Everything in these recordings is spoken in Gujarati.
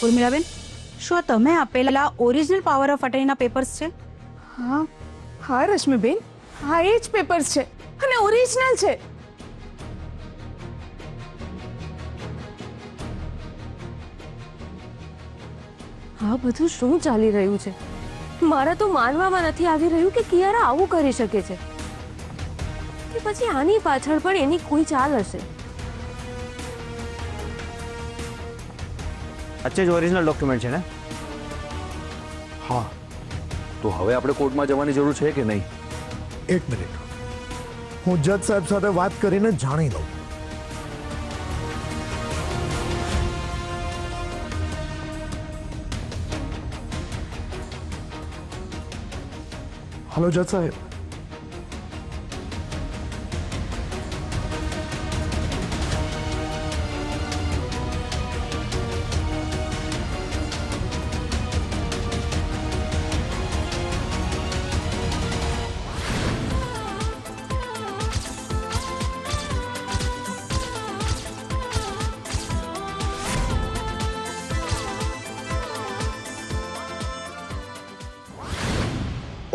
ઉર્મિલાબેન, શું તમે આપેલા ઓરિજિનલ પાવર ઓફ અટર્નીના પેપર્સ છે? હા હા રશ્મિબેન, હા એ જ પેપર્સ છે અને ઓરિજિનલ છે. આ બધું શું ચાલી રહ્યું છે? મારા તો માનવામાં નથી આવી રહ્યું કે કિયારા આવું કરી શકે છે. કે પછી આની પાછળ પણ એની કોઈ ચાલ હશે. સાચે જ ઓરિજિનલ ડોક્યુમેન્ટ છે ને? હા, તો હવે આપણે કોર્ટમાં જવાની જરૂર છે કે નહીં? એક મિનિટ, હું જજ સાહેબ સાથે વાત કરીને જાણી લઉં. હલો જજ સાહેબ.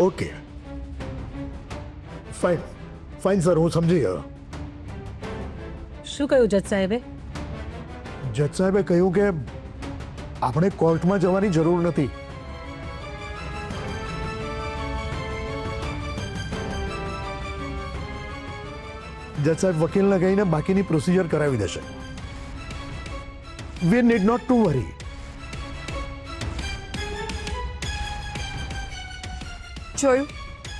ઓકે, ફાઇન ફાઇન સર, હું સમજી ગયો. શું કહ્યું જજ સાહેબે? જજ સાહેબે કહ્યું કે આપણે કોર્ટમાં જવાની જરૂર નથી. જજ સાહેબ વકીલને કહીને બાકીની પ્રોસિજર કરાવી દેશે. We need not to worry. જોયું,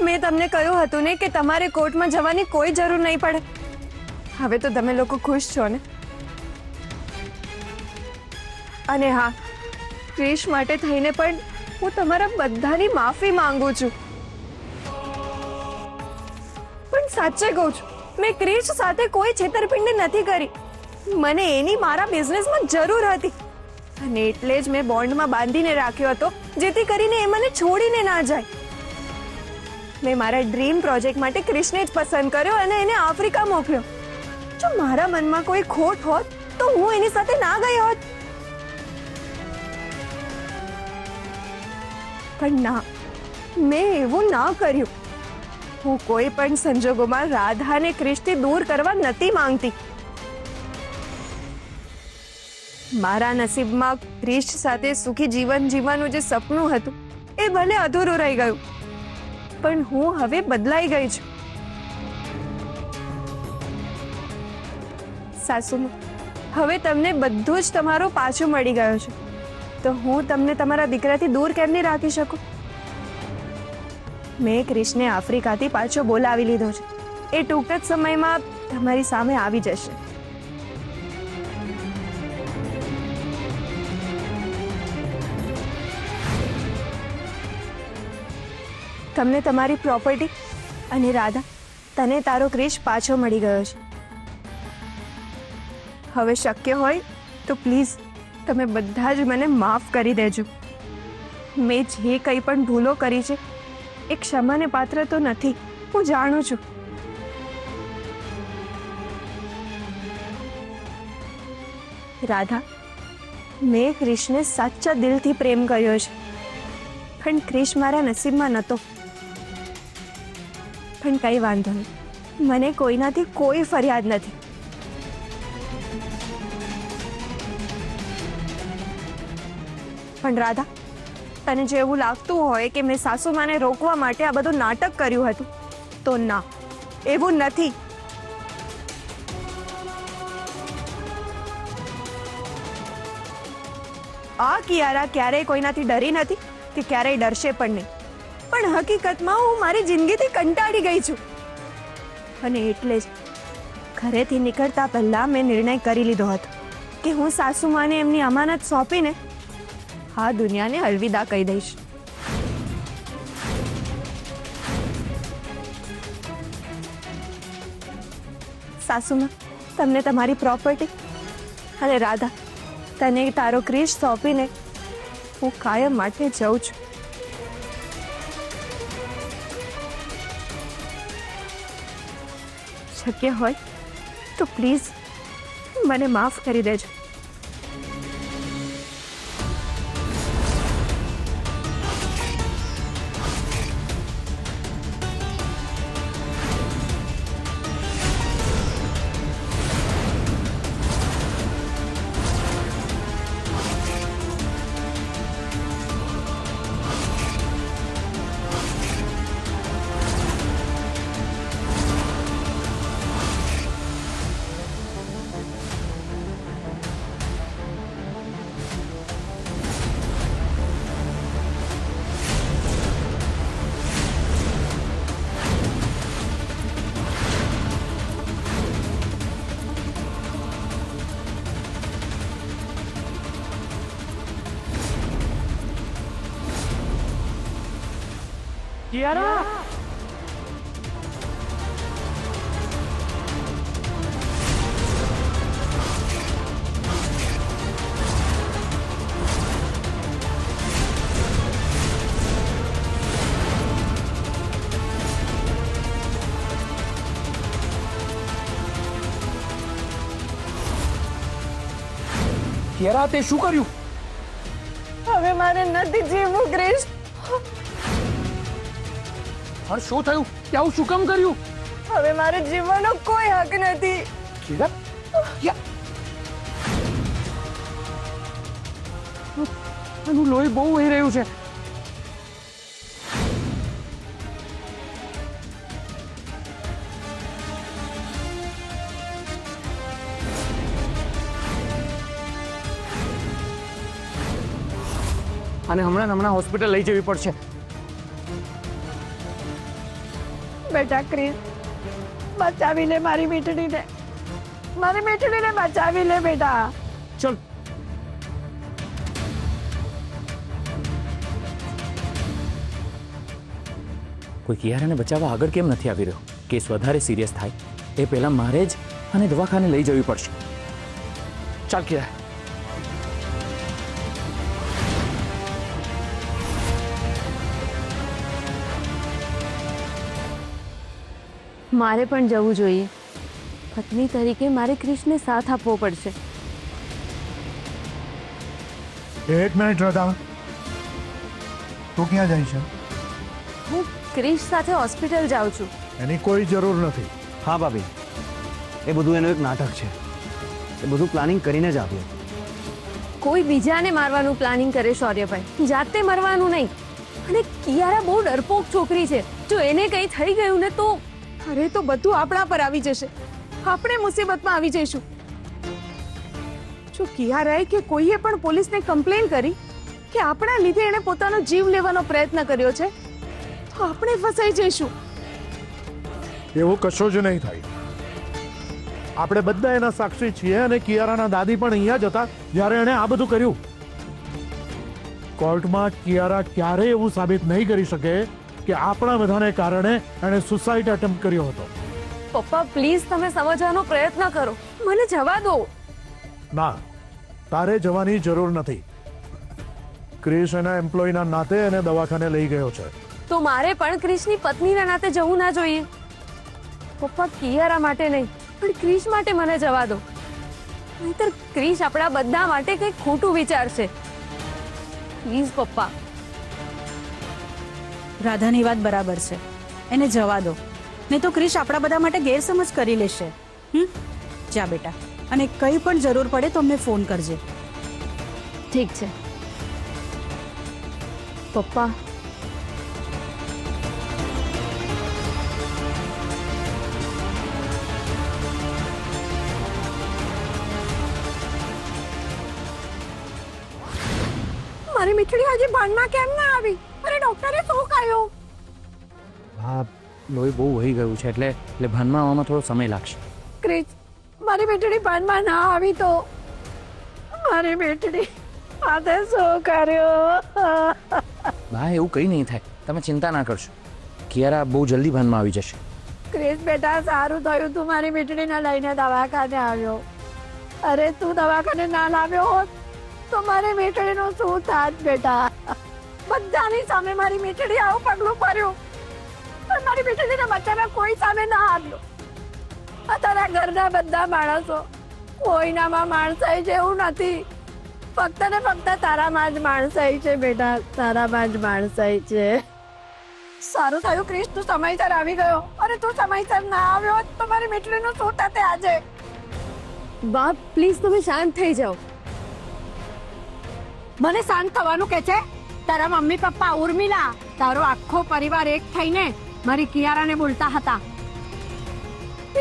મેં તમને કહ્યું હતું ને કે તમારે કોર્ટમાં જવાની કોઈ જરૂર નહીં પડે. હવે તો તમે લોકો ખુશ છો ને? અને હા, ક્રિશ માટે થઈને પણ હું તમારા બધાની માફી માંગુ છું. પણ સાચે કહું છું, મેં ક્રિશ સાથે કોઈ છેતરપિંડી નથી કરી. મને એની મારા બિઝનેસમાં જરૂર હતી અને એટલે જ મેં બોન્ડમાં બાંધીને રાખ્યો હતો, જેથી કરીને એ મને છોડીને ના જાય. મેં મારા ડ્રીમ પ્રોજેક્ટ માટે ક્રિશને જ પસંદ કર્યો અને એને આફ્રિકા મોકલ્યો. જો મારા મનમાં કોઈ ખોટ હોત તો હું એની સાથે ના ગઈ હોત. પણ ના, મેં એવું ના કર્યું. હું કોઈ પણ સંજોગોમાં રાધાને ક્રિશથી દૂર કરવા નથી માંગતી. મારા નસીબમાં ક્રિશ સાથે સુખી જીવન જીવવાનું જે સપનું હતું એ ભલે અધૂરું રહી ગયું, પણ હું હવે બદલાઈ ગઈ છું. સાસુમાં, હવે તમને બધું જ તમારું પાછું મળી ગયું છે, તો હું તમને તમારા દીકરાથી દૂર કેમ નહીં રાખી શકું? મેં ક્રિશને આફ્રિકાથી પાછો બોલાવી લીધો છે. એ ટૂંક જ સમયમાં તમારી સામે આવી જશે. તમને તમારી પ્રોપર્ટી અને રાધા, તને તારો ક્રિશ પાછો મળી ગયો છે. હવે શક્ય હોય તો પ્લીઝ તમે બધા જ મને માફ કરી દેજો. મેં જે કંઈ પણ ભૂલો કરી છે એ ક્ષમાને પાત્ર તો નથી, હું જાણું છું. રાધા, મેં ક્રિશને સાચા દિલથી પ્રેમ કર્યો છે, પણ ક્રિશ મારા નસીબમાં નહોતો. પણ કંઈ વાંધો નહીં, મને કોઈનાથી કોઈ ફરિયાદ નથી. પણ રાધા, તને જો એવું લાગતું હોય કે મેં સાસુમાને રોકવા માટે આ બધું નાટક કર્યું હતું, તો ના, એવું નથી. આ કિયારા ક્યારેય કોઈનાથી ડરી નથી કે ક્યારેય ડરશે પણ નહીં. પણ હકીકતમાં હું મારી જિંદગીથી કંટાળી ગઈ છું અને એટલે જ ઘરેથી નીકળતા પહેલા મેં નિર્ણય કરી લીધો હતો કે હું સાસુમાને એમની અમાનત સોંપીને આ દુનિયાને અલવિદા કહી દઈશ. સાસુમા, તમને તમારી પ્રોપર્ટી અને રાધા, તને તારો ક્રિશ સોંપીને હું કાયમ માટે જઉં છું. શક્ય હોય તો પ્લીઝ મને માફ કરી દેજો. કિયારા કિયારા તે શું કર્યું? હવે મારે નથી જીવવું ક્રિશ. પણ શું થયું? તે આવું શું કામ કર્યું? હવે મારે જીવવાનો કોઈ હક નથી. કિયારા આનું લોહી બહુ વહી રહ્યું છે. અને હમણાં હોસ્પિટલ લઈ જવી પડશે. બેટા ક્રિશ, બચાવી લે મારી મીઠડીને. મારી મીઠડીને બચાવી લે બેટા. ચલ. કોઈ કિયારાને બચાવવા આગળ કેમ નથી આવી રહ્યો? કેસ વધારે સિરિયસ થાય એ પહેલા મારે જ આને દવાખાને લઈ જવી પડશે. ચાલ કિયારા. મારે પણ જવું જોઈએ. પત્ની તરીકે મારે ક્રિશને સાથ આપવો પડશે. એક મિનિટ રાધા, તું ક્યાં જાય છે? હું ક્રિશ સાથે હોસ્પિટલ જાઉં છું. એની કોઈ જરૂર નથી. હા ભાભી, એ બધું એનું એક નાટક છે. એ બધું પ્લાનિંગ કરીને જ આવ્યો. કોઈ બીજાને મારવાનું પ્લાનિંગ કરે શૌર્યભાઈ, જાતે મરવાનું નહીં. અને કિયારા બહુ ડરપોક છોકરી છે. જો એને કંઈ થઈ ગયું ને તો અરે તો બધું આપણા પર આવી જશે. આપણે મુસીબતમાં આવી જઈશું. જો કિયારાએ કે કોઈએ પણ પોલીસને કમ્પ્લેન કરી કે આપણા લીધે એણે પોતાનો જીવ લેવાનો પ્રયત્ન કર્યો છે, તો આપણે ફસાઈ જઈશું. એવું કશો જ નહીં થાય. આપણે બધા એના સાક્ષી છીએ અને કિયારાના દાદી પણ અહીંયા જ હતા જ્યારે એણે આ બધું કર્યું. કોર્ટમાં કિયારા ક્યારેય એવું સાબિત નહીં કરી શકે કે આપણા બધાને કારણે એણે સુસાઇડ અટેમ્પ્ટ કર્યો હતો. પપ્પા પ્લીઝ તમે સમજવાનો પ્રયત્ન કરો. મને જવા દો. ના, તારે જવાની જરૂર નથી. ક્રિશ એના એમ્પ્લોયના નાતે એને દવાખાને લઈ ગયો છે. તો મારે પણ ક્રિશની પત્નીના નાતે જવું ના જોઈએ? પપ્પા કિયારા માટે નહીં પણ ક્રિશ માટે મને જવા દો. નહીતર ક્રિશ આપણા બધા માટે કંઈક ખોટું વિચારશે. પ્લીઝ પપ્પા. રાધાની વાત બરાબર છે, એને જવા દો. નહીં તો ક્રિશ આપણા બધા માટે ગેરસમજ કરી લેશે. જા બેટા, અને કંઈ પણ જરૂર પડે તો અમને ફોન કરજે. ઠીક છે પપ્પા. મારી મીઠડી હજી ભાનમાં કેમ ના આવી? અરે ડોક્ટરે શું કહ્યું? હા, લોહી બહુ વહી ગયું છે એટલે ભાનમાં આવવામાં થોડો સમય લાગશે. ક્રિશ, મારી મીઠડી ભાનમાં ના આવી તો મારી મીઠડી આતે શું કર્યું? હા, એવું કંઈ નહીં થાય, તમે ચિંતા ના કરશો. કિયારા બહુ જલ્દી ભાનમાં આવી જશે. ક્રિશ બેટા, સારું થયું તું મારી મીઠડીને લઈને દવાખાને આવ્યો. અરે તું દવાખાને ના લાવ્યો હોત તો મારી મીઠડીનું શું થાત બેટા? બધાની સામે મારી મીઠડી આવું પગલું ભર્યું પણ મારી મીઠડીને બચાવવા કોઈ સામે ના આવ્યો. આ તારા ઘરના બધા માણસો કોઈનામાં માણસાઈ જેવું નથી. ફક્ત ને ફક્ત તારામાં જ માણસાઈ છે બેટા, તારામાં જ માણસાઈ છે. સારું થયું ક્રિશ, તું સમયસર આવી ગયો. અરે તું સમયસર ના આવ્યો તો મારી મીઠડીનું શું થતે આજે? બાપ પ્લીઝ તમે શાંત થઈ જાઓ. મને શાંત થવાનું કે છે? તારા મમ્મી પપ્પા ઉર્મિલા તારો આખો પરિવાર એક થઈને મારી કિયારાને બોલતા હતા.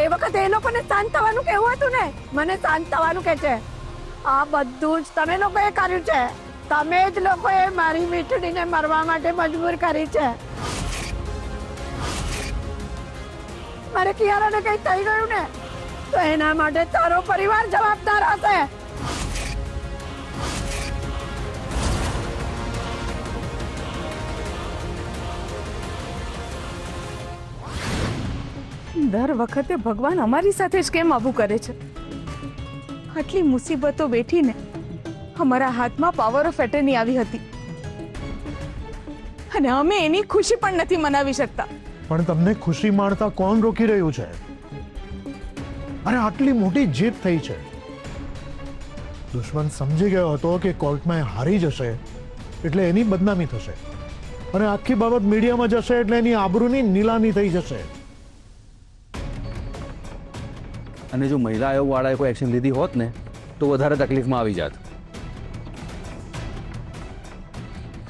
એ વખતે એ લોકોને શાંત થવાનું કેવું હતું ને? મને શાંત થવાનું કે છે? આ બધું જ તમે લોકોએ કર્યું છે. તમે જ લોકોએ મારી મીઠડીને મરવા માટે મજબૂર કરી છે. મારે કિયારાને કઈ થઈ ગયું ને તો એના માટે તારો પરિવાર જવાબદાર હશે. દર વખતે ભગવાન અમારી સાથે જ કેમ આવું કરે છે? આટલી મુસીબતો બેઠીને અમારા હાથમાં પાવર ઓફ એટર્ની આવી હતી અને અમે એની ખુશી પણ નથી મનાવી શકતા. પણ તમને ખુશી માણતા કોણ રોકી રહ્યું છે? અરે આટલી મોટી જીત થઈ છે. દુશ્મન સમજી ગયો હતો કે કોર્ટમાં એ હારી જશે એટલે એની બદનામી થશે અને આખી બાબત મીડિયામાં જશે એટલે એની આબરૂની નીલામી થઈ જશે. અને જો મહિલા આયોગ વાળાએ કોઈ એક્શન લીધી હોત ને તો વધારે તકલીફમાં આવી જાત.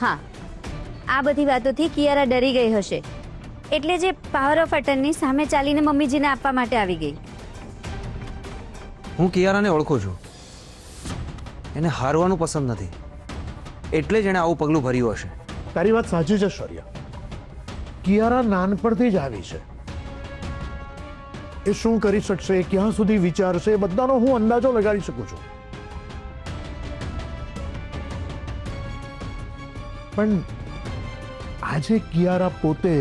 હા, આ બધી વાતોથી કિયારા ડરી ગઈ હશે એટલે જે પાવર ઓફ અટર્ની સામે ચાલીને મમ્મીજીને આપવા માટે આવી ગઈ. હું કિયારાને ઓળખું છું. એને હારવાનું પસંદ નથી એટલે જ એણે આવું પગલું ભર્યું હશે. તારી વાત સાચી છે શૌર્ય. કિયારા નાનપણથી જ આવી છે. એ શું કરી શકશે, ક્યાં સુધી વિચારશે, એ બધાનો હું અંદાજો લગાડી શકું છું. પણ આજે કિયારા પોતે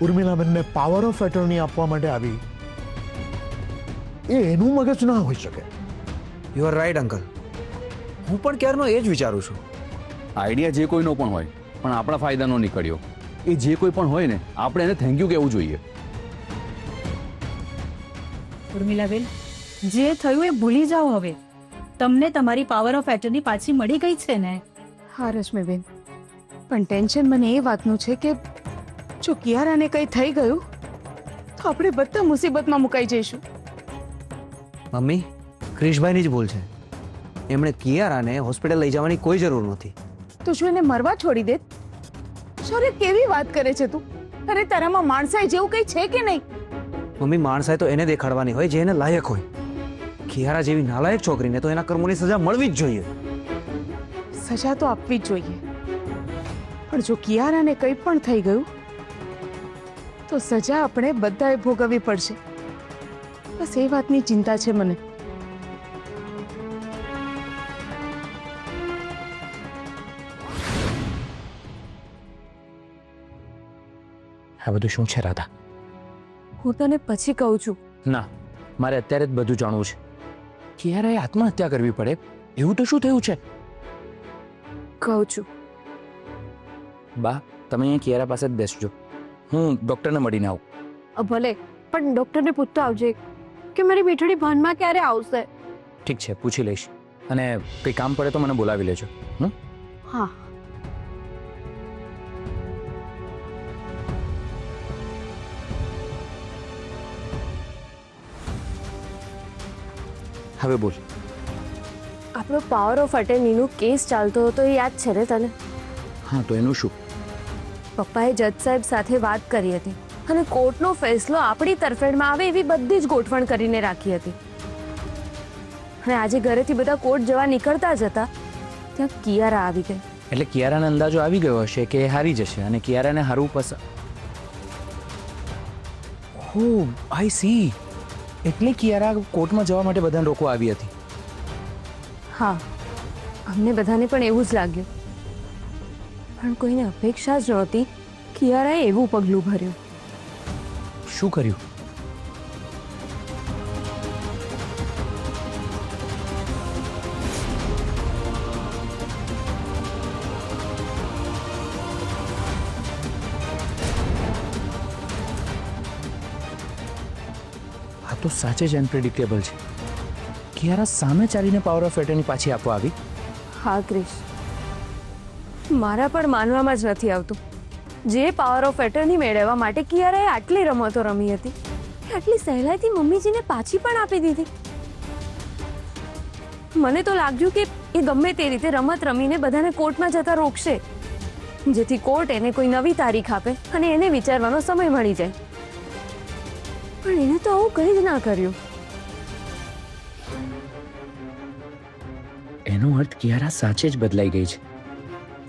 ઉર્મિલાબેનને પાવર ઓફ એટર્ની આપવા માટે આવી, એ એનું મગજ ના હોઈ શકે. You are right uncle. હું પણ ક્યારનો એ જ વિચારું છું. આઈડિયા જે કોઈનો પણ હોય પણ આપણા ફાયદાનો નીકળ્યો. એ જે કોઈ પણ હોય ને આપણે એને થેન્ક યુ કહેવું જોઈએ. ઉર્મિલાબેન, જે થયું એ ભૂલી જાઓ હવે. તમને તમારી પાવર ઓફ એટર્ની પાછી મળી ગઈ છે ને? હા રશ્મિબેન, પણ ટેન્શન મને એ વાતનું છે કે જો કિયારાને કંઈ થઈ ગયું તો આપણે બધા મુસીબતમાં મુકાઈ જઈશું. મમ્મી, ક્રિશભાઈની જ ભૂલ છે. એમણે કિયારાને હોસ્પિટલ લઈ જવાની કોઈ જરૂર નથી. તો શું એને મરવા છોડી દે? શૌર્ય, કેવી વાત કરે છે તું? અરે તારામાં માણસાઈ જેવું કંઈ છે કે નહીં? મમ્મી, માણસાઈ તો એને દેખાડવાની હોય જે એને લાયક હોય. કિયારા જેવી નાલાયક છોકરીને તો એના કર્મોની સજા મળવી જ જોઈએ. સજા તો આપવી જ જોઈએ, પણ જો કિયારાને કંઈ પણ થઈ ગયું તો સજા આપણે બધાએ ભોગવવી પડશે. બસ એ વાતની ચિંતા છે મને. આ બધું શું છે રાધા? હું તને પછી કહું છું. ના, મારે અત્યારે જ બધું જાણવું છે. કિયારાએ આત્મહત્યા કરવી પડે એવું તો શું થયું છે? કહું છું. બા, તમે અહીંયા કિયારા પાસે જ બેસજો. હું ડૉક્ટરને મળીને આવું. ભલે, પણ ડોક્ટરને પૂછતો આવજે કે મારી મીઠડી ભાનમાં ક્યારે આવશે. ઠીક છે, પૂછી લઈશ. અને કંઈ કામ પડે તો મને બોલાવી લેજો. હા. હવે બોલ. આપણો પાવર ઓફ અટર્નીનો કેસ ચાલતો હતો એ યાદ છે ને તને? હા, તો એનું શું? પપ્પાએ જજ સાહેબ સાથે વાત કરી હતી અને કોર્ટનો ફેસલો આપણી તરફેણમાં આવે એવી બધી જ ગોઠવણ કરીને રાખી હતી. અને આજે ઘરેથી બધા કોર્ટ જવા નીકળતા જ હતા ત્યાં કિયારા આવી ગઈ. એટલે કિયારાને અંદાજો આવી ગયો હશે કે એ હારી જશે અને કિયારાને હારવું પસંદ. હો, આઈ સી. એટલે કિયારા કોર્ટમાં જવા માટે બધાને રોકવા આવી હતી. હા, અમને બધાને પણ એવું જ લાગ્યું, પણ કોઈને અપેક્ષા જ નહોતી કિયારાએ એવું પગલું ભર્યું. શું કર્યું? આ તો સાચે જ અનપ્રેડિક્ટેબલ છે. કિયારા સામે ચાલીને પાવર ઓફ એટર્ની પાછી આપવા આવી. હા ક્રિશ, મારા પણ માનવામાં જ નથી આવતું. જે પાવર ઓફ એટર્ની મેળવવા માટે કિયારાએ આટલી રમતો રમી હતી એ આટલી સહેલાઈથી મમ્મીજીને પાછી પણ આપી દીધી. મને તો લાગ્યું કે એ ગમે તે રીતે રમત રમીને બધાને કોર્ટમાં જતા રોકશે, જેથી કોર્ટ એને કોઈ નવી તારીખ આપે અને એને વિચારવાનો સમય મળી જાય. પણ એને તો આવું કંઈ જ ના કર્યું. એનો અર્થ કિયારા સાચે જ બદલાઈ ગઈ છે.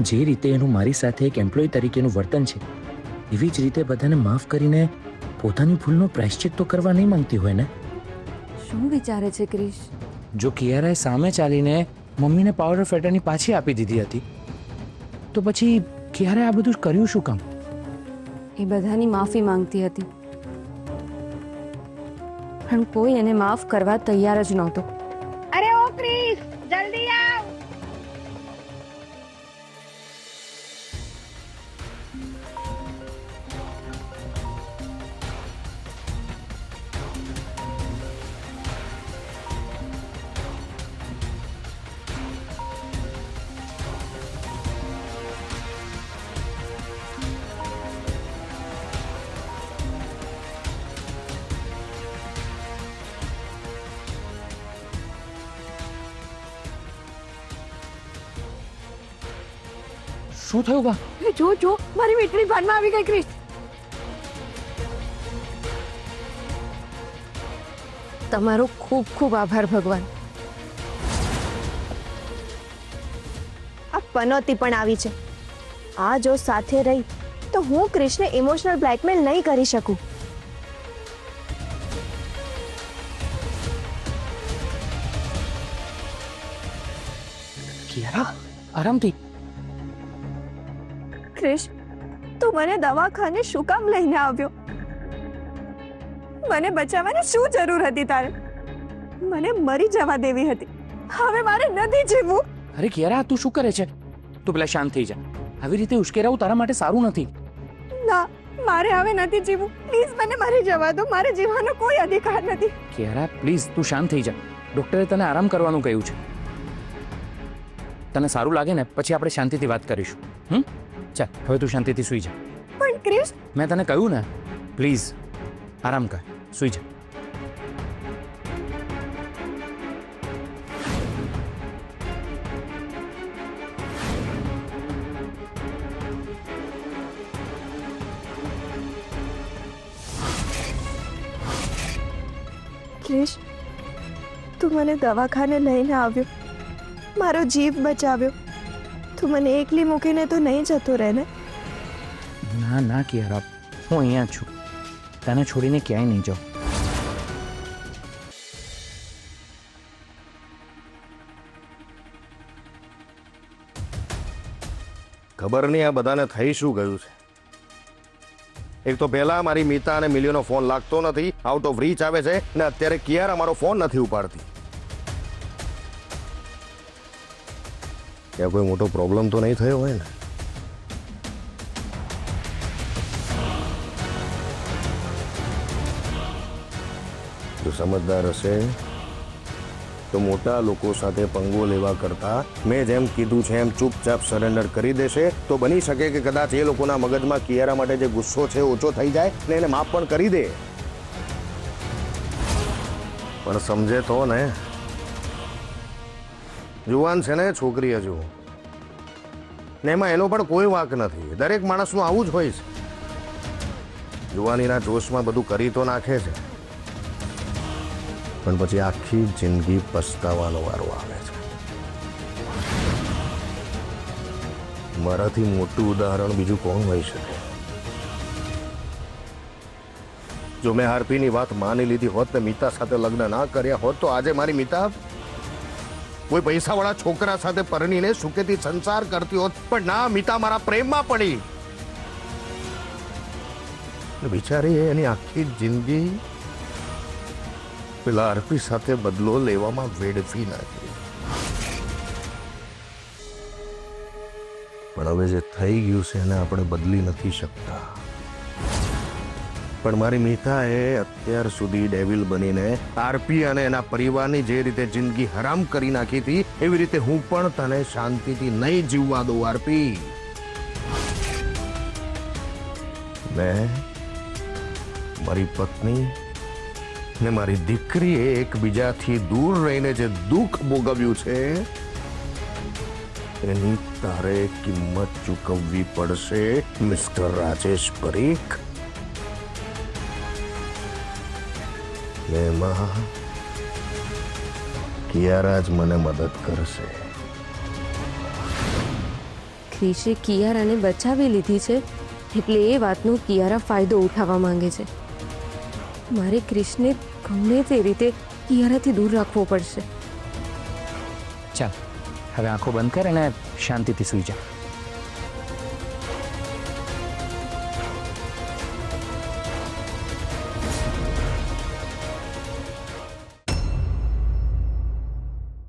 જે રીતે એનું મારી સાથે એક એમ્પ્લોય તરીકેનું વર્તન છે એવી જ રીતે બધાને માફ કરીને પોતાની ભૂલનો પ્રાયશ્ચિત તો કરવા નહીં માંગતી હોય ને? શું વિચારે છે ક્રિશ? જો કિયારાએ સામે ચાલીને મમ્મીને પાવર ઓફ એટર્ની પાછી આપી દીધી હતી તો પછી કિયારાએ આ બધું કર્યું શું કામ? એ બધાની માફી માંગતી હતી. પણ કોઈ એને માફ કરવા તૈયાર જ નહોતું. અરે ઓ ક્રિસ જલ્દી આવ. શું થયું બા? જો જો મારી મીઠડી ભાનમાં આવી ગઈ ક્રિસ. તમારો ખૂબ ખૂબ આભાર ભગવાન. આ પનોતી પણ આવી છે. આ જો સાથે રહી તો હું ક્રિશને ઇમોશનલ બ્લેકમેલ નહીં કરી શકું. કિયારા આરામથી. ક્રિશ, તું મને દવાખાને શું કામ લઈને આવ્યો? મને બચાવવાની શું જરૂર હતી તારે? મને મરી જવા દેવી હતી. હવે મારે નથી જીવવું. અરે કિયારા તું શું કરે છે? તું પેલા શાંત થઈ જા. આવી રીતે ઉશ્કેરાવું તારા માટે સારું નથી. ના, મારે હવે નથી જીવવું. પ્લીઝ મને મરી જવા દો. મારે જીવવાનો કોઈ અધિકાર નથી. કિયારા પ્લીઝ તું શાંત થઈ જા. ડોક્ટરે તને આરામ કરવાનું કહ્યું છે. તને સારું લાગે ને પછી આપણે શાંતિથી વાત કરીશું. ચાલ હવે તું શાંતિથી સૂઈ જા. પણ ક્રિશ, મેં તને કહ્યું ને પ્લીઝ આરામ કર, સૂઈ જા. ક્રિશ, તું મને દવાખાને લઈને આવ્યો, મારો જીવ બચાવ્યો. તું મને એકલી મૂકીને તો નહીં જતો રહે ને? ના ના કિયારા, હું અહીંયા જ છું. તને છોડીને ક્યાંય નહીં જાઉં. ખબર નહીં આ બધાને થઈ શું ગયું છે. એક તો પહેલા મારી મીતા અને મિલિયોનો ફોન લાગતો નથી, આઉટ ઓફ રીચ આવે છે, ને અત્યારે કિયારા મારો ફોન નથી ઉપાડતી. ત્યાં કોઈ મોટો પ્રોબ્લેમ તો નહીં થયો હોય ને? જો સમજદાર હશે તો મોટા લોકો સાથે પંગો લેવા કરતા મેં જેમ કીધું છે એમ ચૂપચાપ સરેન્ડર કરી દેશે તો બની શકે કે કદાચ એ લોકોના મગજમાં કિયારા માટે જે ગુસ્સો છે ઓછો થઈ જાય ને એને માફ પણ કરી દે. પણ સમજે તો ને. જુવાન છે ને છોકરી હજુ, ને એમાં એનો પણ કોઈ વાંક નથી. દરેક માણસનું આવું જ હોય છે. જુવાનીના જોશમાં બધું કરી તો નાખે છે, પણ પછી આખી જિંદગી પસ્તાવાનો વારો આવે છે. મારાથી મોટું ઉદાહરણ બીજું કોણ હોઈ શકે? જો મેં આરપીની વાત માની લીધી હોત ને મીતા સાથે લગ્ન ના કર્યા હોત તો આજે મારી મીતા કોઈ પૈસાવાળા છોકરા સાથે પરણીને સુખેથી સંસાર કરતી હોત. પણ ના, મીતા મારા પ્રેમમાં પડી. બિચારી એની આખી જિંદગી પેલા આરપી સાથે બદલો લેવામાં વેડફી નાખી. પણ હવે જે થઈ ગયું છે એને આપણે બદલી નથી શકતા. પણ મારી મીતાએ અત્યાર સુધી ડેવિલ બનીને આરપી અને એના પરિવારની જે રીતે જિંદગી હરામ કરી નાખી હતી એવી રીતે હું પણ તને શાંતિથી નહીં જીવવા દઉં આરપી. મેં, મારી પત્ની ને મારી દીકરીએ એકબીજાથી દૂર રહીને જે દુઃખ ભોગવ્યું છે એની તારે કિંમત ચૂકવવી પડશે મિસ્ટર રાજેશ પરીખ. એમાં કિયારા જ મને મદદ કરશે. ક્રિશે કિયારાને બચાવી લીધી છે એટલે એ વાતનો કિયારા ફાયદો ઉઠાવવા માંગે છે. મારે ક્રિશને ગમે તે રીતે કિયારાથી દૂર રાખવો પડશે. ચાલ હવે આંખો બંધ કર અને શાંતિથી સૂઈ જા.